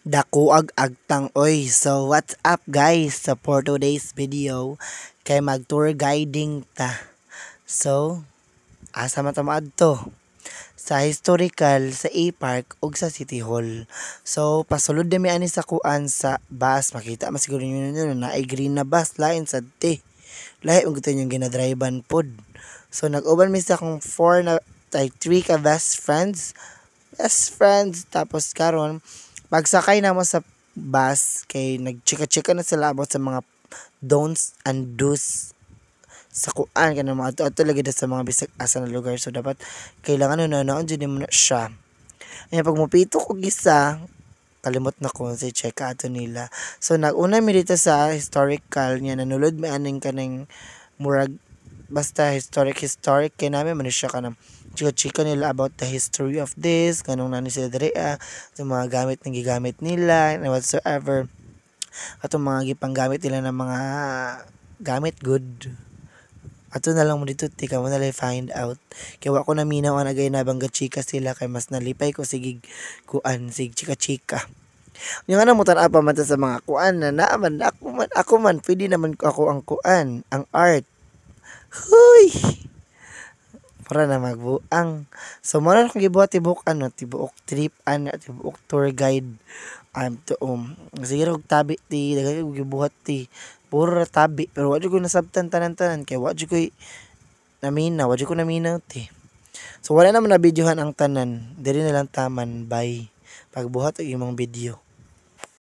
Dakuag agtang oy. So what's up guys? So for today's video kay mag tour guiding ta. So asa man ta maadto? Sa historical sa A-Park ug sa City Hall. So pasulod mi ani sa kuan sa bus, makita masiguro niyo na ay green na bus lain sa lahi ang gusto yung ginadrivean pod. So nag-uban mi sa akong 4 na like 3 ka best friends tapos karon pagsakay na mo sa bus kay nagchika-chika na sila about sa mga don'ts and do's sa kuan kana mga ato lagi sa mga bisag asa na lugar, so dapat kailangan naon jud mo na siya. Anya pag mupito ko gisa kalimot na ko si check ato nila. So naguna mi dito sa historical niya, nanulod mi aning kanang murag basta historic kay namin man siya kanang chika-chika nila about the history of this, kanong nani sila diri sa mga gamit na gigamit nila and whatsoever, atong mga gipanggamit nila ng mga gamit good. Ato na lang mo dito, tika mo na lang find out. Kaya wa ko naminaw ang agay nabangga chika sila kay mas nalipay ko sige kuan sig chika-chika. Yung ano mo apa man ta sa mga kuan na naaman ako man pwede naman ako ang kuan, ang art. Huy! Para na magbuang. So mo na akong gibuhat tibok tibuok trip tibuok tour guide. To sige og tabi ti dagay ko gibuhat ti. Puro ra tabi pero wa jud ko nasabtan tanan-tanan kay wa jud ko naminaw ti. So wala naman na videohan ang tanan. Diri na lang taman. Bye. Pagbuhat og imong video.